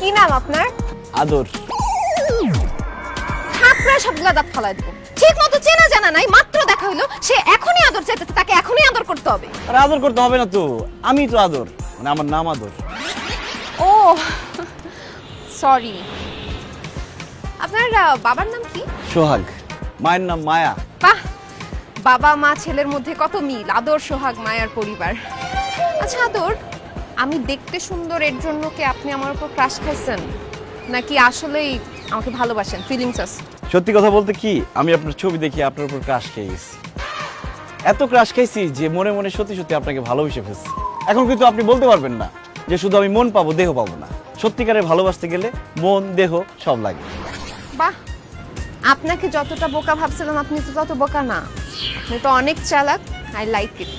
কি নাম আপনার? আদর। থাপড়া সবগুলা দাঁত ফালাই দেবো। ঠিক মতো চেনা জানা নাই, মাত্র দেখা হইলো, সে এখনই আদর চাইতেছে, তাকে এখনই আদর করতে হবে। আরে আদর করতে হবে না তো, আমি তো আদর, মানে আমার নাম আদর। ও সরি। আপনার বাবার নাম কি? সোহাগ। মায়ের নাম মায়া। বাহ, বাবা মা ছেলের মধ্যে কত মিল, আদর সোহাগ মায়ার পরিবার। আচ্ছা আদর, আমি দেখতে সুন্দর এর জন্য কি আপনি আমার উপর ক্রাশ খাইছেন, নাকি আসলেই আমাকে ভালোবাসেন, ফিলিংস আছে? সত্যি কথা বলতে কি, আমি আপনার ছবি দেখি আপনার উপর ক্রাশ খেয়ে গেছি। এত ক্রাশ খাইছি যে মনে মনে সত্যি সত্যি আপনাকে ভালোবেসে ফেলছি। এখন কিন্তু আপনি বলতে পারবেন না যে শুধু আমি মন পাবো দেহ পাবো না। সত্যিকারে ভালোবাসতে গেলে মন দেহ সব লাগে। বাহ, আপনাকে যতটা বোকা ভাবছিলাম আপনি তো তত বোকা না, আপনি তো অনেক চালাক। I like it.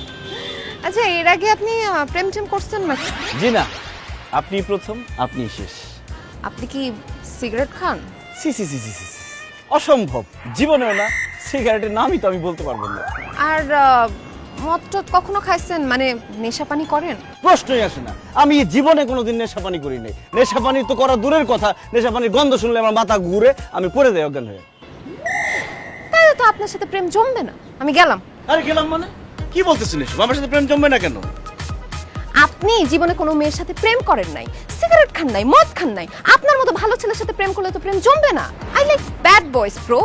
আচ্ছা, এর আগে আপনি প্রেম টেম করছেন না? জি না, আপনি প্রথম, আপনি শেষ। আপনি কি সিগারেট খান? সি সি সি সি সি, অসম্ভব, জীবনেও না। সিগারেটের নামই তো আমি বলতে পারবো না। আর মদ টদ কখনো খাইছেন, মানে নেশা পানি করেন? প্রশ্নই আসে না, আমি জীবনে কোনোদিন নেশাপানি করি নাই। নেশাপানি তো করা দূরের কথা, নেশাপানির গন্ধ শুনলে আমার মাথা ঘুরে, আমি পড়ে যাই অজ্ঞান হয়ে। তাহলে তো আপনার সাথে প্রেম জমবে না, আমি গেলাম। আরে গেলাম মানে কি বলতেছেন এসব? আমার সাথে প্রেম জমবে না কেন? আপনি জীবনে কোনো মেয়ের সাথে প্রেম করেন নাই, সিগারেট খান নাই, মদ খান নাই, আপনার মতো ভালো ছেলের সাথে প্রেম করলে তো প্রেম জমবে না। আই লাইক ব্যাড বয়স ব্রো।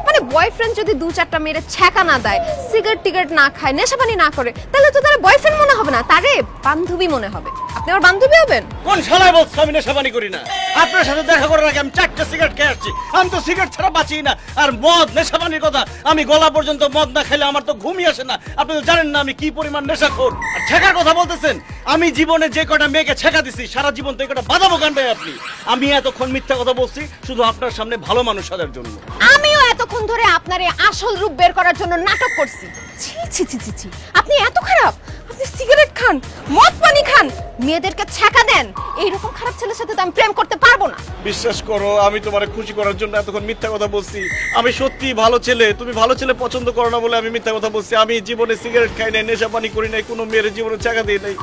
মানে বয়ফ্রেন্ড যদি দু চারটা মেয়ের ছ্যাঁকা না দেয়, সিগারেট টিগারেট না খায়, নেশাপানি না করে, তাহলে তো তার বয়ফ্রেন্ড মনে হবে না, তারে বান্ধবী মনে হবে। আপনি আমার বান্ধবী হবেন? কোন শালায় বলছ আমি নেশাপানি করি না? আপনার সাথে দেখা করার আগে আমি 4টা সিগারেট খেয়ে আসছি। আমি তো সিগারেট ছাড়া বাঁচি না। আর মদ, নেশাপানির কথা, আমি গলা পর্যন্ত মদ না খেলে আমার তো ঘুমই আসে না। আপনি তো জানেন না আমি কি পরিমাণ নেশাখোর। আর ছেঁকার কথা বলতেছেন, আমি জীবনে যে কটা মেয়েকে ছেঁকা দিছি, সারা জীবন তো এই কটা বাঁধাবো গান ভাই আপনি। আমি এতক্ষণ মিথ্যা কথা বলছি শুধু আপনার সামনে ভালো মানুষ সাজার জন্য। আমিও এতক্ষণ ধরে আপনার এই আসল রূপ বের করার জন্য নাটক করছি। ছি ছি ছি ছি ছি, আপনি এত খারাপ? আপনি সিগারেট খান, মদ পানি খান, মেয়েদেরকে ছ্যাঁকা দেন। এইরকম খারাপ ছেলের সাথে তো আমি প্রেম করতে পারবো না। বিশ্বাস করো, আমি তোমারে খুশি করার জন্য এতক্ষণ মিথ্যা কথা বলছি। আমি সত্যি ভালো ছেলে, তুমি ভালো ছেলে পছন্দ করো না বলে আমি মিথ্যা কথা বলছি। আমি জীবনে সিগারেট খাই নাই, নেশাপানি করি নাই, কোনো মেয়ের জীবনে চাকা দিই নাই।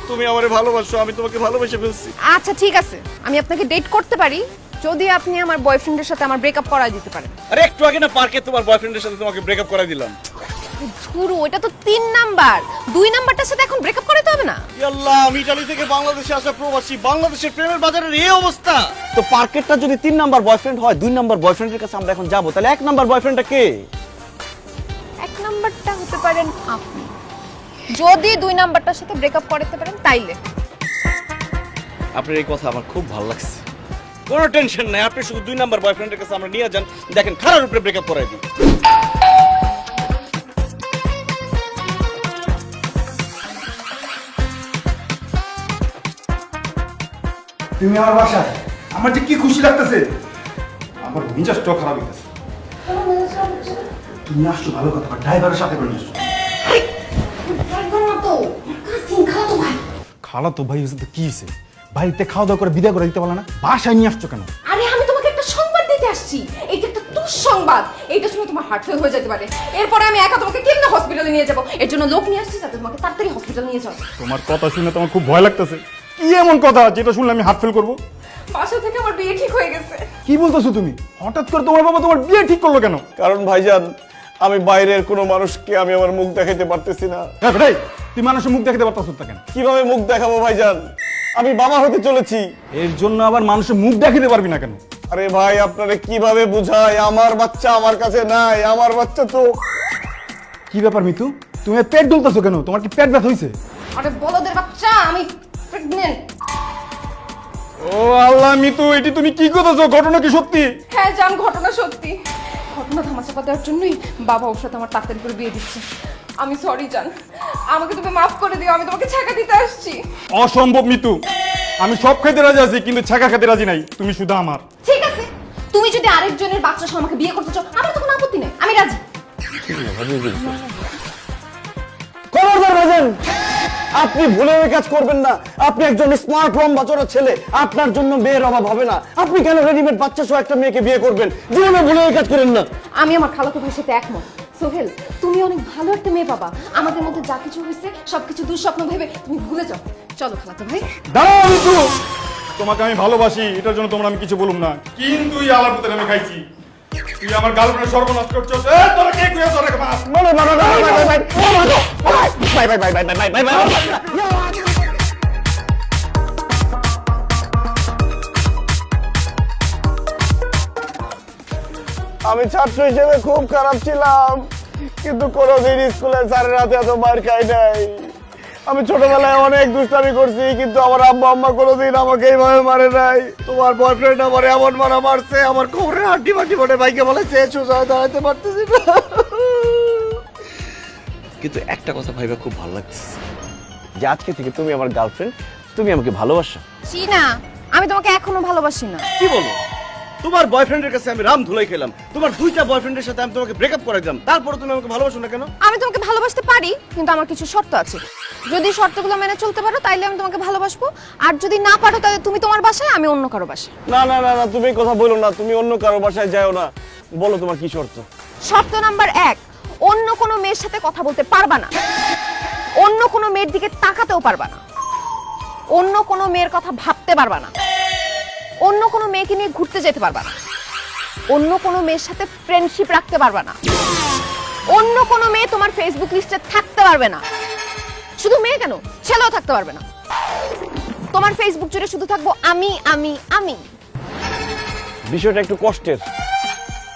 তুমি আমারে ভালোবাসো, আমি তোমাকে ভালোবেসে ফেলছি। আচ্ছা ঠিক আছে, আমি আপনাকে ডেট করতে পারি যদি আপনি আমার বয়ফ্রেন্ডের সাথে আমার ব্রেকআপ করাই দিতে পারেন। আরে একটু আগে না পার্কে তোমার বয়ফ্রেন্ডের সাথে তোমাকে ব্রেকআপ করাই দিলাম। ধুরু, এটা তো 3 নাম্বার, 2 নাম্বারটার সাথে এখন ব্রেকআপ করাতে হবে না? আল্লাহ, আমি ইতালি থেকে বাংলাদেশে আসা প্রবাসী, বাংলাদেশের প্রেমের বাজারের এই অবস্থা। তো পার্কেটটা যদি 3 নাম্বার বয়ফ্রেন্ড হয়, 2 নাম্বার বয়ফ্রেন্ডের কাছে আমরা এখন যাব, তাহলে 1 নাম্বার বয়ফ্রেন্ডটা কে? 1 নাম্বারটা হতে পারেন আপনি, যদি 2 নাম্বারটার সাথে ব্রেকআপ করাতে পারেন তাইলে। আপনার এই কথা আমার খুব ভালো লাগছে। কোনো টেনশন নাই, আপনি শুধু 2 নাম্বার বয়ফ্রেন্ডের কাছে আমরা নিয়ে যান, দেখেন খারাপ উপরে ব্রেকআপ করাই দিই। তুমি আমার বাসায়, আমার যে কি খুশি লাগতেছে, আমার মেজাজটাও খারাপ হইতেছে। তুমি আসছো ভালো কথা, ড্রাইভারের সাথে করে নিচ্ছ। খালা তো ভাই হয়েছে, কি হয়েছে? বাড়িতে খাওয়া দাওয়া করে বিদায় করে দিতে পারলো না, বাসায় নিয়ে আসছো কেন? আরে আমি তোমাকে একটা সংবাদ দিতে আসছি, এইটা একটা দুঃসংবাদ। এইটা শুনে তোমার হার্ট ফেল হয়ে যেতে পারে। এরপরে আমি একা তোমাকে কেমনে হসপিটালে নিয়ে যাবো? এর জন্য লোক নিয়ে আসছি যাতে তোমাকে তাড়াতাড়ি হসপিটালে নিয়ে যাও। তোমার কথা শুনে তো আমার খুব ভয় লাগতেছে। কি এমন কথা যেটা শুনলে আমি হার্ট ফেল করবো? বাসা থেকে আমার বিয়ে ঠিক হয়ে গেছে। কি বলতেছো তুমি? হঠাৎ করে তোমার বাবা তোমার বিয়ে ঠিক করলো কেন? কারণ ভাইজান, আমি বাইরের কোনো মানুষকে আমি আমার মুখ দেখাইতে পারতেছি না। হ্যাঁ ভাই, তুই মানুষের মুখ দেখাতে পারতেছ না কেন? কিভাবে মুখ দেখাবো ভাইজান? আমি বাবা হতে চলেছি। এর জন্য আবার মানুষের মুখ দেখাতে পারবি না কেন? আরে ভাই, আপনারে কিভাবে বুঝাই? আমার বাচ্চা আমার কাছে নাই, আমার বাচ্চা তো। কি ব্যাপার মিতু, তুমি পেট ডুলতেছো কেন? তোমার কি পেট ব্যথা হয়েছে? আরে বলদের বাচ্চা, আমি প্রেগন্যান্ট। ও আল্লাহ মিতু, এটি তুমি কি করতেছো? ঘটনা কি সত্যি? হ্যাঁ জান, ঘটনা সত্যি। ঘটনা ধামাচাপা দেওয়ার জন্যই বাবা ওর সাথে আমার তাড়াতাড়ি করে বিয়ে দিচ্ছে। আমি সরি জান, আমাকে তুমি মাফ করে দিও, আমি তোমাকে ছ্যাঁকা দিতে আসছি। অসম্ভব মিতু, আমি সব খেতে রাজি আছি কিন্তু ছাকা খেতে রাজি নাই। তুমি শুধু আমার। ঠিক আছে, তুমি যদি আরেকজনের বাচ্চা সহ আমাকে বিয়ে করতে চাও, আমার তো কোনো আপত্তি নেই, আমি রাজি। খবরদার ভাইজান, আপনি ভুলে ওই কাজ করবেন না। আপনি একজন স্মার্ট লম্বা চড়া ছেলে, আপনার জন্য মেয়ের অভাব হবে না। আপনি কেন রেডিমেড বাচ্চা সহ একটা মেয়েকে বিয়ে করবেন? জীবনে ভুলে ওই কাজ করেন না। আমি আমার খালাতো ভাইয়ের সাথে একমত। সোহেল, তুমি অনেক ভালো একটা মেয়ে পাবা। আমাদের মধ্যে যা কিছু হয়েছে সবকিছু দুঃস্বপ্ন ভেবে তুমি ভুলে যাও। চলো খালাতো ভাই। দাঁড়াও মিতু, তোমাকে আমি ভালোবাসি, এটার জন্য তোমরা আমি কিছু বলুম না, কিন্তু এই আলাপুতের আমি খাইছি। তুই আমার গার্লফ্রেন্ড সর্বনাশ করছস। এ তোরা কে কইয়া তোরা মাছ আমি ছাত্র হিসেবে খুব খারাপ ছিলাম, কিন্তু কোনোদিন স্কুলের স্যারের হাতে এত মার খাই নাই। আমি ছোটবেলায় অনেক দুষ্টামি করছি, কিন্তু আমার আব্বা আম্মা কোনোদিন আমাকে এইভাবে মারে নাই। তোমার বয়ফ্রেন্ড আমার এমন মারা মারছে, আমার কোমরে হাড্ডি মাটি বটে বাইকে বলেছে সোজা দাঁড়াতে পারতেছি না। কিন্তু একটা কথা ভাইবা খুব ভালো লাগছে যে আজকে থেকে তুমি আমার গার্লফ্রেন্ড, তুমি আমাকে ভালোবাসো। জি না, আমি তোমাকে এখনো ভালোবাসি না। কি বলো? তোমার বয়ফ্রেন্ডের কাছে আমি রাম ধুলাই খেলাম, তোমার দুইটা বয়ফ্রেন্ডের সাথে আমি তোমাকে ব্রেকআপ করে দিলাম, তারপরে তুমি আমাকে ভালোবাসো না কেন? আমি তোমাকে ভালোবাসতে পারি, কিন্তু আমার কিছু শর্ত আছে। যদি শর্তগুলো মেনে চলতে পারো তাইলে আমি তোমাকে ভালোবাসবো, আর যদি না পারো তাহলে তুমি তোমার বাসায়, আমি অন্য কারো বাসায়। না না না না, তুমি এই কথা বলো না, তুমি অন্য কারো বাসায় যাও না। বলো তোমার কি শর্ত? শর্ত নাম্বার 1, অন্য কোনো মেয়ের সাথে কথা বলতে পারবা না, অন্য কোনো মেয়ের দিকে তাকাতেও পারবা না, অন্য কোনো মেয়ের কথা ভাবতে পারবা না, অন্য কোনো মেয়েকে নিয়ে ঘুরতে যেতে পারবা না, অন্য কোনো মেয়ের সাথে ফ্রেন্ডশিপ রাখতে পারবা না, অন্য কোনো মেয়ে তোমার ফেসবুক লিস্টে থাকতে পারবে না। শুধু মেয়ে কেন, ছেলেও থাকতে পারবে না। তোমার ফেসবুক জুড়ে শুধু থাকবো আমি আমি আমি। বিষয়টা একটু কষ্টের,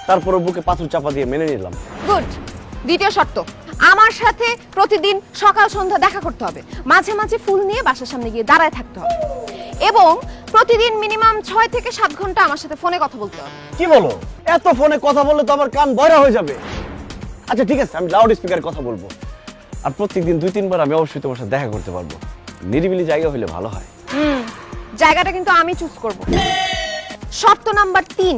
তারপরে বুকে পাথর চাপা দিয়ে মেনে নিলাম। গুড। দ্বিতীয় শর্ত, আমার সাথে প্রতিদিন সকাল সন্ধ্যা দেখা করতে হবে, মাঝে মাঝে ফুল নিয়ে বাসার সামনে গিয়ে দাঁড়ায় থাকতে হবে, এবং প্রতিদিন মিনিমাম 6 থেকে 7 ঘন্টা আমার সাথে ফোনে কথা বলতে হবে। কি বলো? এত ফোনে কথা বললে তো আমার কান বয়রা হয়ে যাবে। আচ্ছা ঠিক আছে, আমি লাউড স্পিকারে কথা বলবো, আর প্রত্যেকদিন 2-3 বার আমি অবশ্যই তোমার সাথে দেখা করতে পারবো। নিরিবিলি জায়গা হলে ভালো হয়। জায়গাটা কিন্তু আমি চুজ করব। শর্ত নাম্বার 3,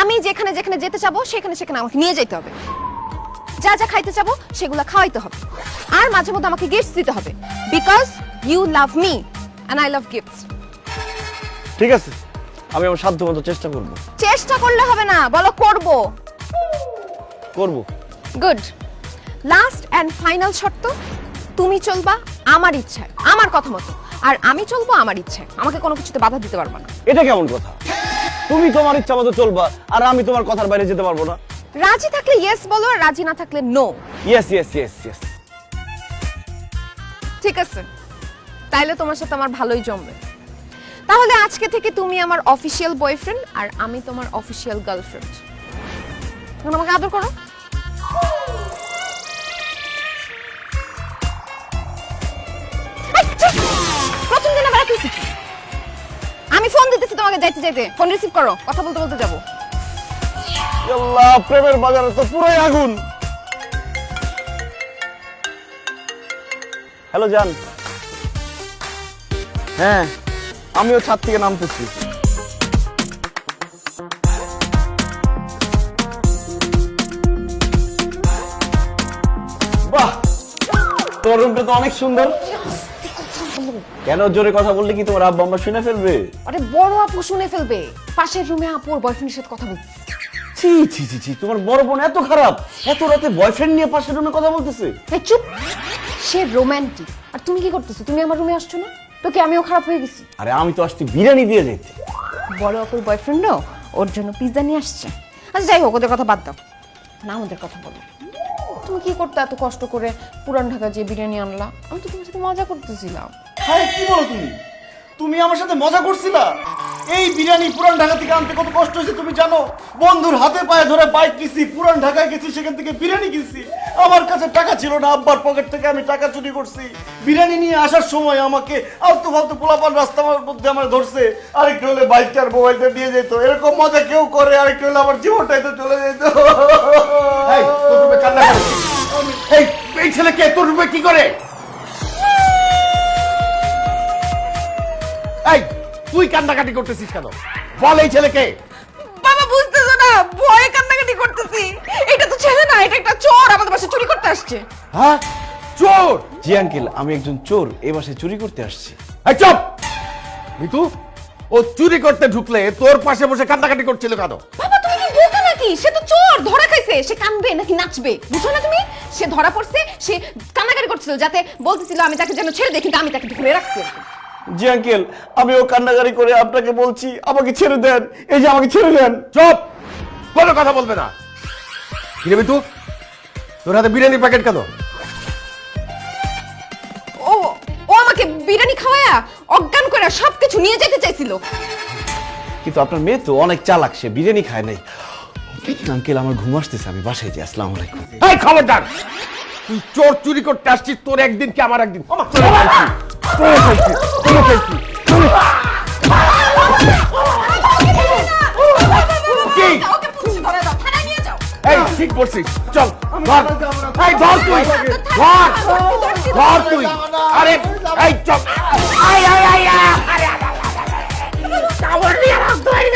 আমি যেখানে যেখানে যেতে চাবো সেখানে সেখানে আমাকে নিয়ে যেতে হবে, যা যা খাইতে চাবো সেগুলো খাওয়াইতে হবে, আর মাঝে মধ্যে আমাকে গিফটস দিতে হবে, because you love me and I love gifts. ঠিক আছে, আমি আমার সাধ্য মতো চেষ্টা করবো। চেষ্টা করলে হবে না, বলো করব। করবো। গুড। লাস্ট এন্ড ফাইনাল শর্ত, তুমি চলবা আমার ইচ্ছায়, আমার কথা মতো, আর আমি চলবো আমার ইচ্ছায়। আমাকে কোনো কিছুতে বাধা দিতে পারবে না। এটা কেমন কথা? তুমি তোমার ইচ্ছা মতো চলবা, আর আমি তোমার কথার বাইরে যেতে পারবো না? রাজি থাকলে ইয়েস বলো, আর রাজি না থাকলে no. Yes yes yes yes. ঠিক আছে, তাইলে তোমার সাথে আমার ভালোই জমবে। তাহলে আজকে থেকে তুমি আমার অফিশিয়াল বয়ফ্রেন্ড, আর আমি তোমার অফিশিয়াল গার্লফ্রেন্ড। এখন আমাকে আদর করো। এই, চুপ! প্রথম দিন আবার এত শিখি। আমি ফোন দিতেছি তোমাকে যাইতে যাইতে, ফোন রিসিভ করো, কথা বলতে বলতে যাবো। আল্লাহ, প্রেমের বাজারে তো পুরোই আগুন। হ্যালো জান। হ্যাঁ, আমিও ছাদ থেকে নামতেছি। বাহ, তোর রুমটা তো অনেক সুন্দর। কেন জোরে কথা বললে কি তোমার আব্বা আম্মা শুনে ফেলবে? আরে বড় আপু শুনে ফেলবে। পাশের রুমে আপুর বয়ফ্রেন্ডের সাথে কথা বলছে। ছি ছি ছি ছি, তোমার বড় বোন এত খারাপ, এত রাতে বয়ফ্রেন্ড নিয়ে পাশের রুমে কথা বলতেছে? এই চুপ! সে রোমান্টিক, আর তুমি কি করতেছো? তুমি আমার রুমে আসছো না তো? কি আমিও খারাপ হয়ে গেছি? আরে আমি তো আসতে বিরিয়ানি দিয়ে যেতে। বড় আপুর বয়ফ্রেন্ডও ওর জন্য পিৎজা নিয়ে আসছে। আচ্ছা যাই হোক, ওদের কথা বাদ দাও না, আমাদের কথা বলো। তুমি কি করতে এত কষ্ট করে পুরান ঢাকা যে বিরিয়ানি আনলা? আমি তো তোমার সাথে মজা করতেছিলাম। হ্যাঁ, কি বলো তুমি? তুমি আমার সাথে মজা করছিলা? এই বিরিয়ানি পুরান ঢাকা থেকে আনতে কত কষ্ট হয়েছে তুমি জানো? বন্ধুর হাতে পায়ে ধরে বাইক কিনছি, পুরান ঢাকায় গেছি, সেখান থেকে বিরিয়ানি কিনছি। আমার কাছে টাকা ছিল না, আব্বার পকেট থেকে আমি টাকা চুরি করছি। বিরিয়ানি নিয়ে আসার সময় আমাকে আলতু ফালতু পোলাপান রাস্তার মধ্যে আমার ধরছে, আরেকটু হলে বাইকটার মোবাইলটা দিয়ে যেত। এরকম মজা কেউ করে? আরেকটু হলে আমার জীবনটাই তো চলে যেত। এই তোর রুমে কান্না করে। এই ছেলে কে? তোর রুমে কি করে? এই তুই কান্নাকাটি করতেছিস কেন? বল এই ছেলেকে। বাবা বুঝতেছো না, ভয়ে কান্নাকাটি করতেছি। এটা তো ছেলে না, এটা একটা চোর আমাদের বাসায় চুরি করতে আসছে। হ্যাঁ, চোর? জি আঙ্কেল, আমি একজন চোর, এই বাসায় চুরি করতে আসছি। এই চুপ! মিতু, ও চুরি করতে ঢুকলে তোর পাশে বসে কান্নাকাটি করছিল কেন? বাবা তুমি কি বোকা নাকি? সে তো চোর, ধরা খাইছে। সে কাঁদবে নাকি নাচবে বুঝো না তুমি? সে ধরা পড়ছে, সে কান্নাকাটি করছিল, যাতে বলতেছিল আমি তাকে যেন ছেড়ে দেই, কিন্তু আমি তাকে ধরে রাখছি। জি আঙ্কেল, আমিও কান্নাকারি করে আপনাকে বলছি আমাকে ছেড়ে দেন, এই যে আমাকে ছেড়ে দেন। চুপ, কোনো কথা বলবে না। কি রে বিটু, তোর হাতে বিরিয়ানির প্যাকেট কেন? ও ও আমাকে বিরিয়ানি খাওয়ায়া অজ্ঞান করে সবকিছু নিয়ে যেতে চাইছিল। কিন্তু আপনার মেয়ে তো অনেক চালাক, সে বিরিয়ানি খায় নাই। আঙ্কেল আমার ঘুম আসতেছে, আমি বাসায় যাই। আসসালামু আলাইকুম। এই খবরদার, তুই চোর চুরি করতে আসছিস, তোর একদিন কি আমার একদিন। কি? ওকে পুলিশ ধরে দাও, থানায় নিয়ে যাও। এই ঠিক বলছিস, চল ধর। এই ধর তুই, ধর ধর তুই। আরে এই চল, আয় আয় আয় আয়, আরে কামড় দিয়ে রাখ, ধরে